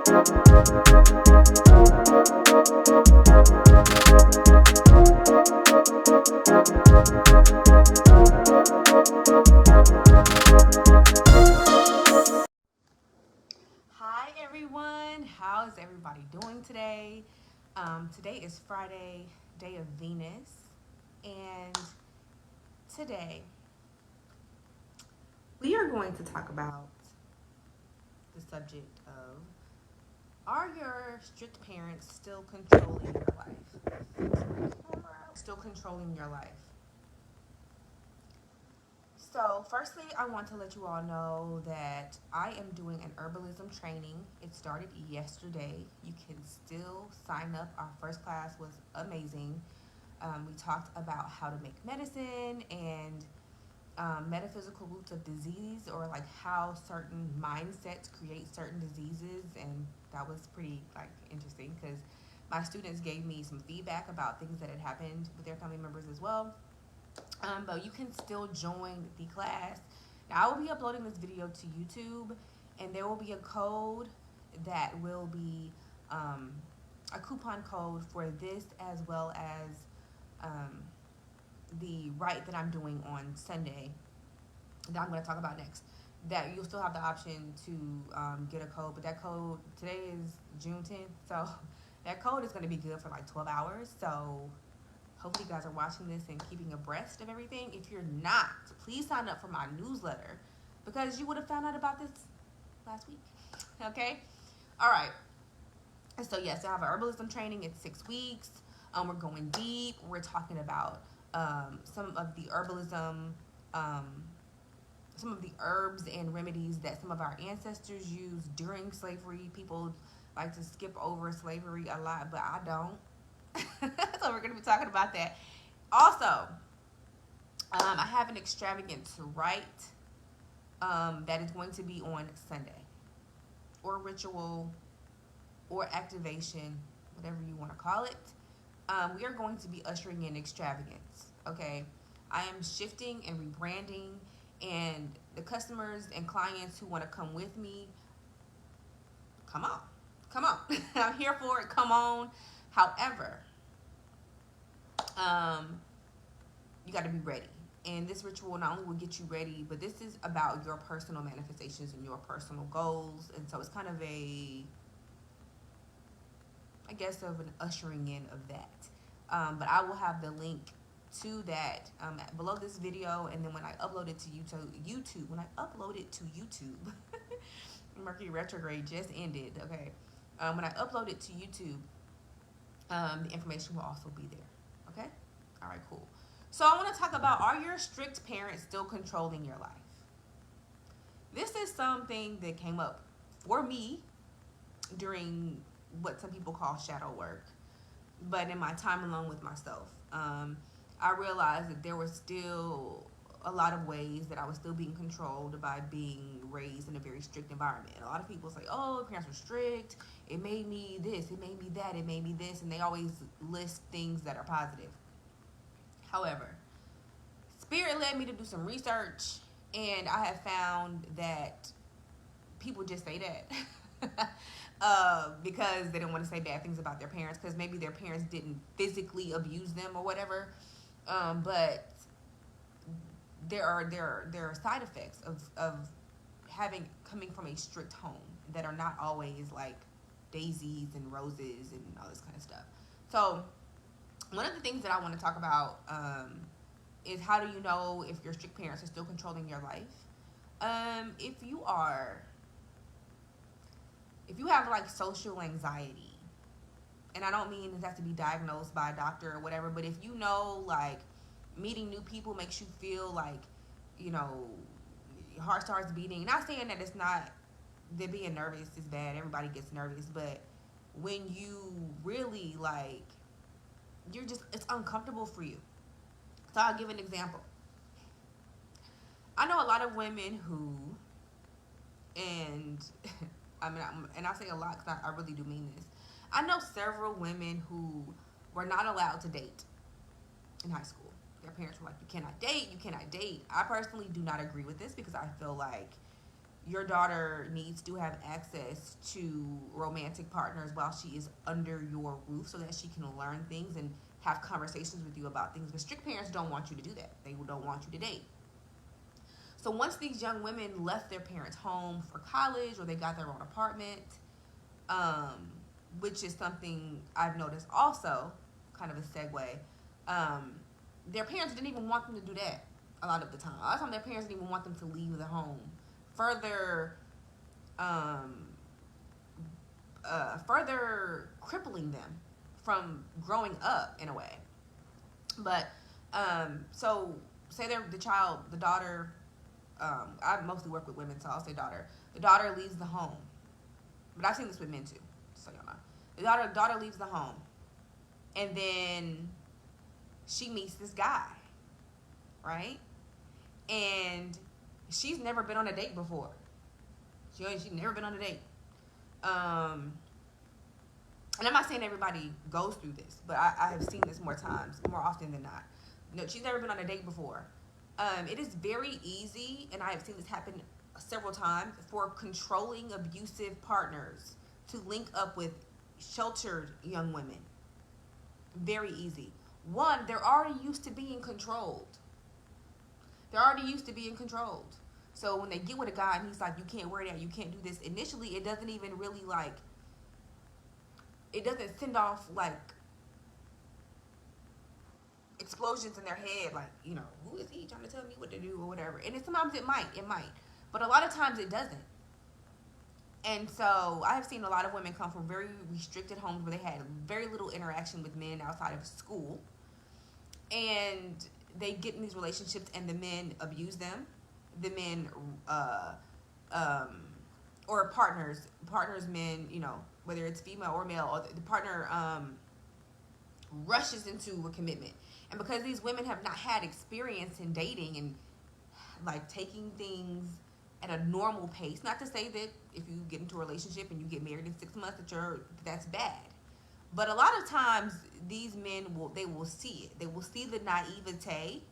Hi everyone, how is everybody doing today? Today is Friday, day of Venus, and today we are going to talk about the subject of, are your strict parents still controlling your life? Still controlling your life. So, firstly, I want to let you all know that I am doing an herbalism training. It started yesterday. You can still sign up. Our first class was amazing. We talked about how to make medicine and metaphysical roots of disease, or like how certain mindsets create certain diseases, and that was pretty like interesting because my students gave me some feedback about things that had happened with their family members as well. But you can still join the class. Now, I will be uploading this video to YouTube, and there will be a code that will be a coupon code for this, as well as um, the write that I'm doing on Sunday that I'm going to talk about next. That you'll still have the option to get a code, but that code, today is June 10th, so that code is going to be good for like 12 hours. So hopefully you guys are watching this and keeping abreast of everything. If you're not, please sign up for my newsletter because you would have found out about this last week. Okay? All right. So yes, I have an herbalism training. It's 6 weeks. We're going deep. We're talking about some of the herbalism, some of the herbs and remedies that some of our ancestors used during slavery. People like to skip over slavery a lot, but I don't. So we're going to be talking about that. Also, I have an extravagant rite that is going to be on Sunday, or ritual, or activation, whatever you want to call it. We are going to be ushering in extravagance. Okay, I am shifting and rebranding, and the customers and clients who want to come with me, come on, come on. I'm here for it. Come on. However, you got to be ready. And this ritual not only will get you ready, but this is about your personal manifestations and your personal goals. And so it's kind of a, I guess, of an ushering in of that. But I will have the link to that below this video, and then when I upload it to YouTube, Mercury retrograde just ended. Okay, when I upload it to YouTube, the information will also be there. Okay, all right, cool. So I want to talk about, are your strict parents still controlling your life? This is something that came up for me during what some people call shadow work, but in my time alone with myself, I realized that there were still a lot of ways that I was still being controlled by being raised in a very strict environment. A lot of people say, oh, parents were strict, it made me this, it made me that, it made me this, and they always list things that are positive. However, Spirit led me to do some research, and I have found that people just say that because they don't want to say bad things about their parents, because maybe their parents didn't physically abuse them or whatever. But there are side effects of coming from a strict home that are not always like daisies and roses and all this kind of stuff. So one of the things that I want to talk about is, how do you know if your strict parents are still controlling your life? If you have like social anxiety, and I don't mean it has to be diagnosed by a doctor or whatever, but if you know like meeting new people makes you feel like, you know, your heart starts beating. Not saying that it's not, that being nervous is bad. Everybody gets nervous, but when you really like, it's uncomfortable for you. So I'll give an example. I know a lot of women who, and I mean, and I say a lot because I really do mean this. I know several women who were not allowed to date in high school. Their parents were like, you cannot date, you cannot date. I personally do not agree with this because I feel like your daughter needs to have access to romantic partners while she is under your roof so that she can learn things and have conversations with you about things. But strict parents don't want you to do that. They don't want you to date. So once these young women left their parents' home for college or they got their own apartment, which is something I've noticed also, kind of a segue, their parents didn't even want them to do that a lot of the time. A lot of times their parents didn't even want them to leave the home. Further crippling them from growing up in a way. But so say the daughter, I mostly work with women, so I'll say daughter. The daughter leaves the home, but I've seen this with men too, so y'all know. The daughter leaves the home, and then she meets this guy, right? And she's never been on a date before. She's never been on a date. And I'm not saying everybody goes through this, but I have seen this more often than not. No, she's never been on a date before. It is very easy, and I have seen this happen several times, for controlling, abusive partners to link up with sheltered young women. Very easy. One, they're already used to being controlled. So when they get with a guy and he's like, you can't wear that, you can't do this, initially it doesn't even really it doesn't send off explosions in their head, who is he trying to tell me what to do or whatever. And sometimes it might, but a lot of times it doesn't. And so I have seen a lot of women come from very restricted homes where they had very little interaction with men outside of school, and they get in these relationships and the men abuse them. The men or partners, men, whether it's female or male, or the partner rushes into a commitment. And because these women have not had experience in dating and taking things at a normal pace, not to say that if you get into a relationship and you get married in 6 months that's bad, but a lot of times these men will see it. They will see the naivete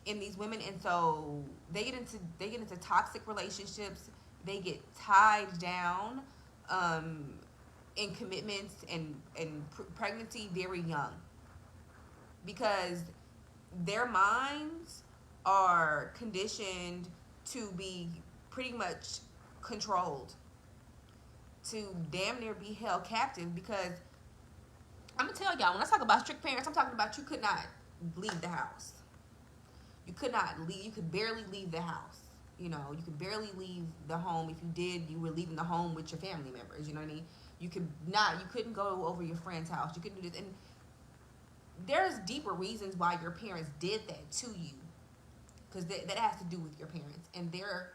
in these women, and so they get into toxic relationships. They get tied down in commitments and pregnancy very young, because their minds are conditioned to be pretty much controlled, to damn near be held captive. Because I'm gonna tell y'all, when I talk about strict parents, I'm talking about you could not leave the house. You could not leave. You could barely leave the house. You could barely leave the home. If you did, you were leaving the home with your family members. You know what I mean? You couldn't go over your friend's house. You couldn't do this. And there's deeper reasons why your parents did that to you, because that has to do with your parents and their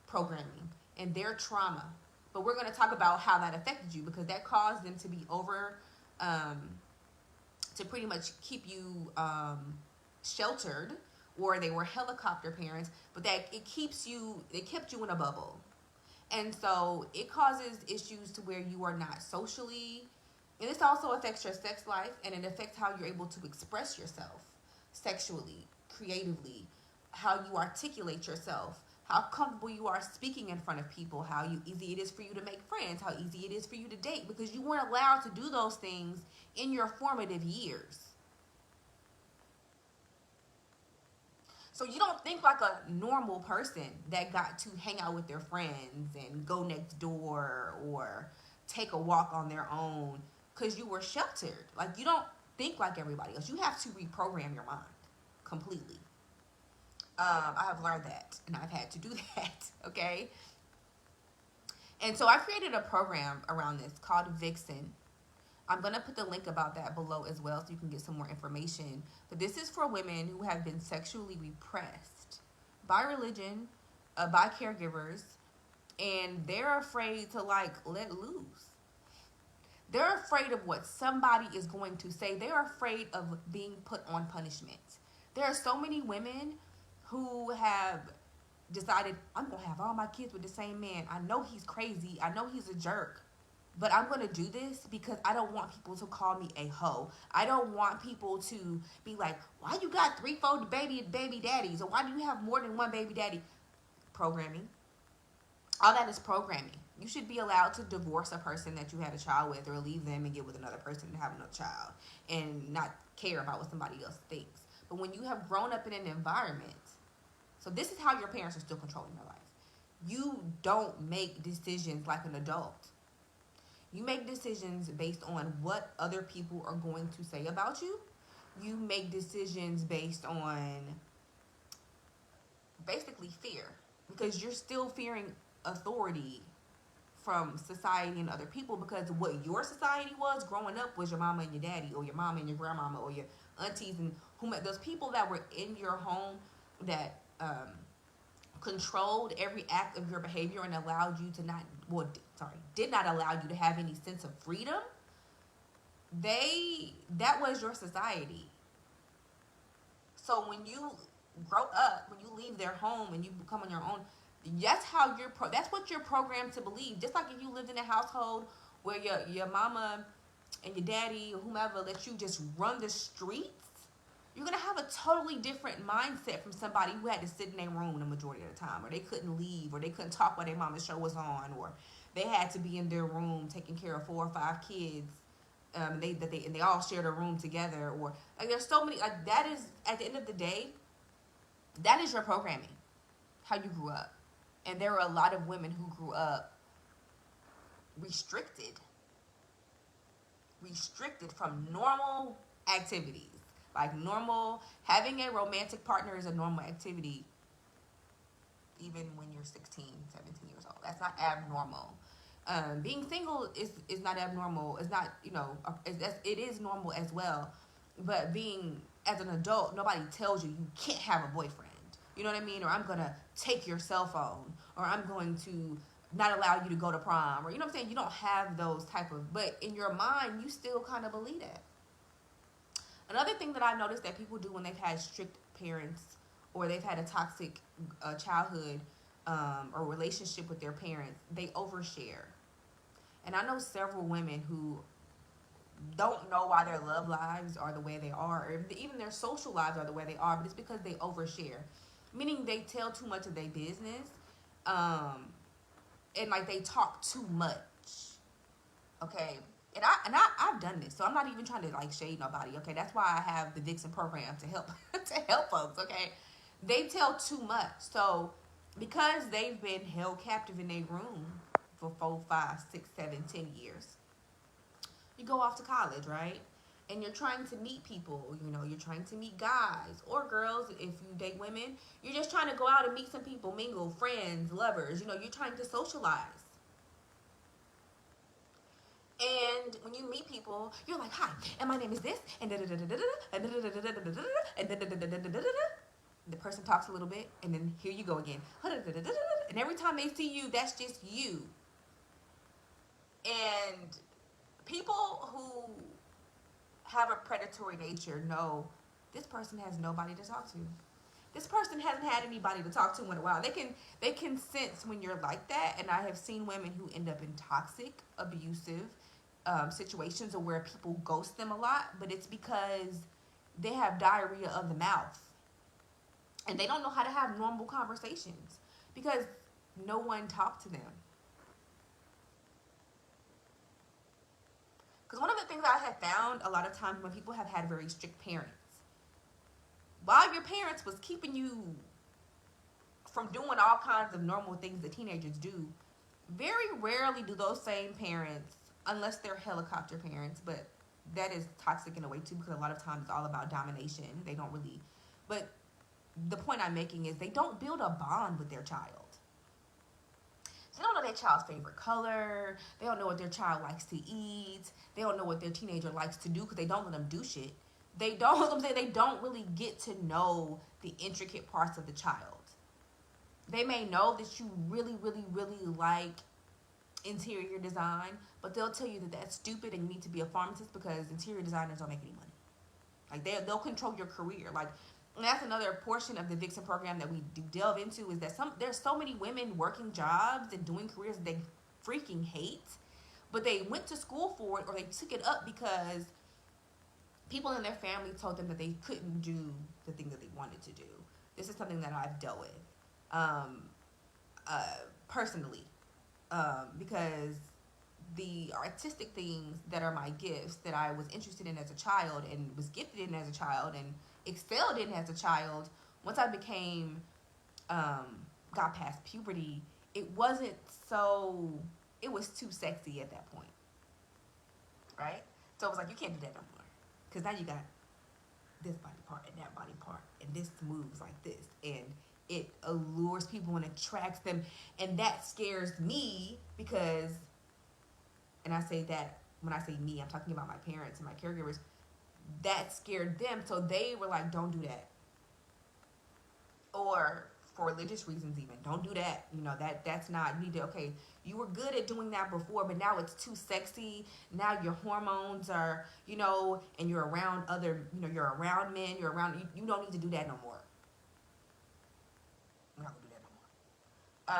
programming and their trauma. But we're going to talk about how that affected you, because that caused them to be to pretty much keep you sheltered, or they were helicopter parents, but that they kept you in a bubble. And so it causes issues to where you are not socially, and this also affects your sex life, and it affects how you're able to express yourself sexually, creatively, how you articulate yourself, how comfortable you are speaking in front of people, how easy it is for you to make friends, how easy it is for you to date, because you weren't allowed to do those things in your formative years. So you don't think like a normal person that got to hang out with their friends and go next door or take a walk on their own because you were sheltered. You don't think like everybody else. You have to reprogram your mind completely. I have learned that, and I've had to do that, okay? And so I created a program around this called Vixen. I'm going to put the link about that below as well so you can get some more information. But this is for women who have been sexually repressed by religion, by caregivers, and they're afraid to let loose. They're afraid of what somebody is going to say. They're afraid of being put on punishment. There are so many women who have decided, I'm going to have all my kids with the same man. I know he's crazy. I know he's a jerk. But I'm going to do this because I don't want people to call me a hoe. I don't want people to be like, why you got 3-4 baby daddies? Or why do you have more than one baby daddy? Programming. All that is programming. You should be allowed to divorce a person that you had a child with, or leave them and get with another person and have another child, and not care about what somebody else thinks. But when you have grown up in an environment, so this is how your parents are still controlling your life. You don't make decisions like an adult. You make decisions based on what other people are going to say about you. You make decisions based on basically fear, because you're still fearing authority from society and other people, because what your society was growing up was your mama and your daddy, or your mama and your grandmama, or your aunties and whomever, those people that were in your home that controlled every act of your behavior and allowed you to not, well, sorry, did not allow you to have any sense of freedom. That was your society. So when you grow up, when you leave their home and you become on your own, that's what you're programmed to believe. Just like if you lived in a household where your mama and your daddy or whomever let you just run the streets, you're gonna have a totally different mindset from somebody who had to sit in their room the majority of the time, or they couldn't leave, or they couldn't talk while their mama's show was on, or they had to be in their room taking care of 4 or 5 kids. They all shared a room together, or like there's so many, like that is, at the end of the day, that is your programming, how you grew up. And there are a lot of women who grew up restricted from normal activities. Like normal, having a romantic partner is a normal activity even when you're 16, 17 years old. That's not abnormal. Being single is not abnormal. It's not, it is normal as well. But being, as an adult, nobody tells you you can't have a boyfriend. You know what I mean? Or I'm going to take your cell phone. Or I'm going to not allow you to go to prom. Or, you know what I'm saying? You don't have those type of, but in your mind, you still kind of believe that. Another thing that I've noticed that people do when they've had strict parents, or they've had a toxic childhood or relationship with their parents, they overshare. And I know several women who don't know why their love lives are the way they are, or even their social lives are the way they are, but it's because they overshare. Meaning they tell too much of their business, and like they talk too much. Okay, and I've done this, so I'm not even trying to like shade nobody. Okay, that's why I have the Vixen program to help folks. Okay, they tell too much, so because they've been held captive in their room for 4, 5, 6, 7, 10 years. You go off to college, right? And you're trying to meet people, you're trying to meet guys or girls. If you date women, you're just trying to go out and meet some people, mingle, friends, lovers, you're trying to socialize. And when you meet people, you're like, hi, and my name is this, and the person talks a little bit, and then here you go again. And every time they see you, that's just you. And people who have a predatory nature know this person has nobody to talk to. This person hasn't had anybody to talk to in a while. They can sense when you're like that, and I have seen women who end up in toxic, abusive situations, or where people ghost them a lot, but it's because they have diarrhea of the mouth, and they don't know how to have normal conversations because no one talked to them. Because one of the things I have found a lot of times when people have had very strict parents, while your parents was keeping you from doing all kinds of normal things that teenagers do, very rarely do those same parents, unless they're helicopter parents, but that is toxic in a way too, because a lot of times it's all about domination. They don't really, but the point I'm making is they don't build a bond with their child. They don't know their child's favorite color. They don't know what their child likes to eat. They don't know what their teenager likes to do because they don't let them do shit. They don't really get to know the intricate parts of the child. They may know that you really, really, really like interior design, but they'll tell you that that's stupid and you need to be a pharmacist because interior designers don't make any money. Like they'll control your career. Like, and that's another portion of the Vixen program that we do delve into, is that there's so many women working jobs and doing careers that they freaking hate, but they went to school for it, or they took it up because people in their family told them that they couldn't do the thing that they wanted to do. This is something that I've dealt with. personally, because the artistic things that are my gifts that I was interested in as a child and was gifted in as a child and excelled in as a child, once I became, got past puberty, it wasn't so, it was too sexy at that point, right? So it was like, you can't do that no more. Because now you got this body part and that body part, and this moves like this, and it allures people and attracts them, and that scares me because, and I say that when I say me, I'm talking about my parents and my caregivers. That scared them, so they were like, "Don't do that," or for religious reasons, even don't do that. You know that's not, you need to, okay. You were good at doing that before, but now it's too sexy. Now your hormones are, and you're around other, you're around men. You're around. You don't need to do that no more. You're not gonna do that no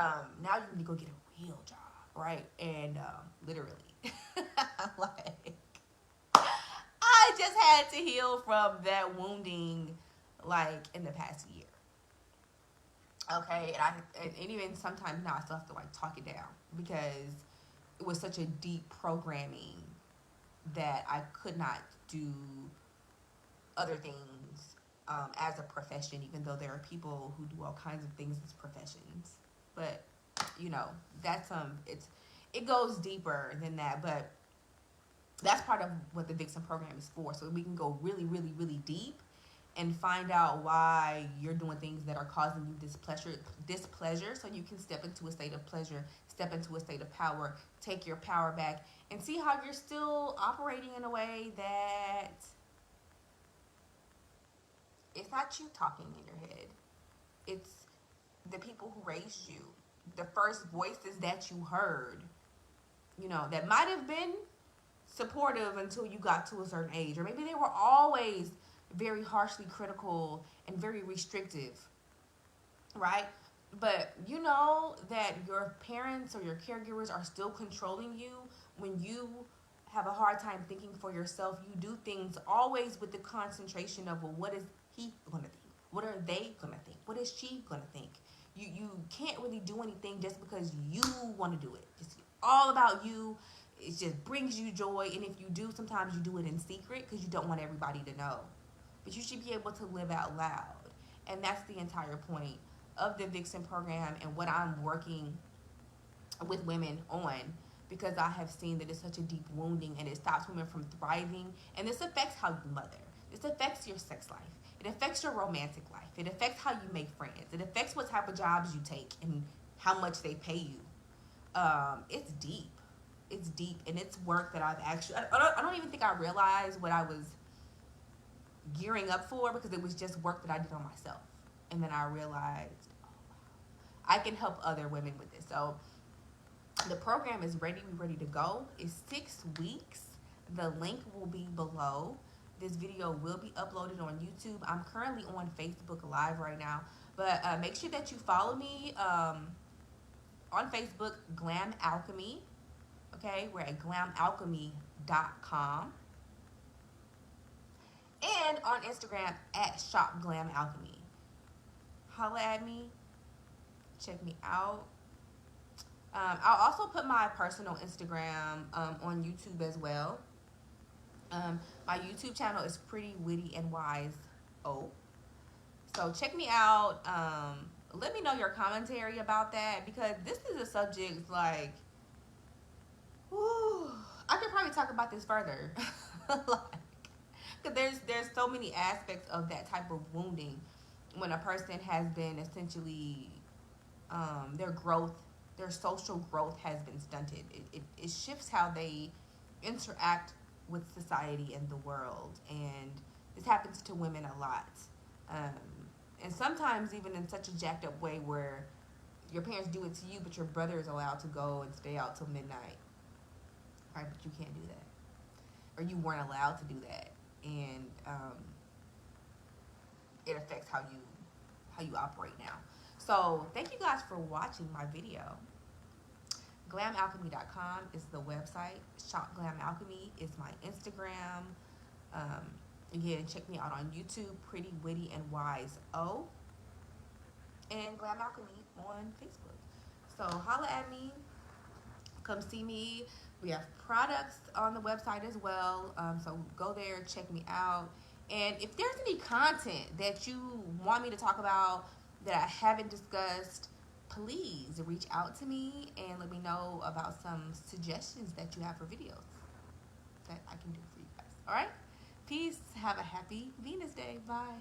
more. Now you need to go get a real job, right? And literally, like, I just had to heal from that wounding, like in the past year. Okay, and even sometimes now I still have to like talk it down because it was such a deep programming that I could not do other things as a profession, even though there are people who do all kinds of things as professions. But that's it goes deeper than that. But that's part of what the Vixen program is for, so we can go really, really, really deep and find out why you're doing things that are causing you displeasure, so you can step into a state of pleasure, step into a state of power, take your power back, and see how you're still operating in a way that it's not you talking in your head. It's the people who raised you, the first voices that you heard, that might have been supportive until you got to a certain age, or maybe they were always very harshly critical and very restrictive, right? But you know that your parents or your caregivers are still controlling you when you have a hard time thinking for yourself. You do things always with the concentration of, well, what is he gonna think? What are they gonna think? What is she gonna think? You can't really do anything just because you want to do it. It's all about you. It just brings you joy, and if you do, sometimes you do it in secret because you don't want everybody to know. But you should be able to live out loud. And that's the entire point of the Vixen program and what I'm working with women on, because I have seen that it's such a deep wounding and it stops women from thriving. And this affects how you mother. This affects your sex life. It affects your romantic life. It affects how you make friends. It affects what type of jobs you take and how much they pay you. It's deep. It's deep, and it's work that I've actually, I don't even think I realized what I was gearing up for, because it was just work that I did on myself. And then I realized, oh, wow, I can help other women with this. So the program is ready to go. It's 6 weeks. The link will be below. This video will be uploaded on YouTube. I'm currently on Facebook Live right now, but make sure that you follow me on Facebook, Glam Alchemy. Okay, we're at glamalchemy.com. And on Instagram at Shop Glam Alchemy. Holla at me. Check me out. I'll also put my personal Instagram on YouTube as well. My YouTube channel is Pretty Witty and Wise. So check me out. Let me know your commentary about that, because this is a subject like, whew, I could probably talk about this further. Because there's so many aspects of that type of wounding when a person has been essentially, their social growth has been stunted. It shifts how they interact with society and the world, and this happens to women a lot, and sometimes even in such a jacked up way where your parents do it to you, but your brother is allowed to go and stay out till midnight, right? But you can't do that, or you weren't allowed to do that, and it affects how you operate now. So thank you guys for watching my video. glamalchemy.com is the website. Shop Glam Alchemy is my Instagram. Again, check me out on YouTube, Pretty Witty and Wise O, and Glam Alchemy on Facebook. So holla at me. Come see me. We have products on the website as well. So go there, check me out. And if there's any content that you want me to talk about that I haven't discussed, please reach out to me and let me know about some suggestions that you have for videos that I can do for you guys. All right? Peace. Have a happy Venus Day. Bye.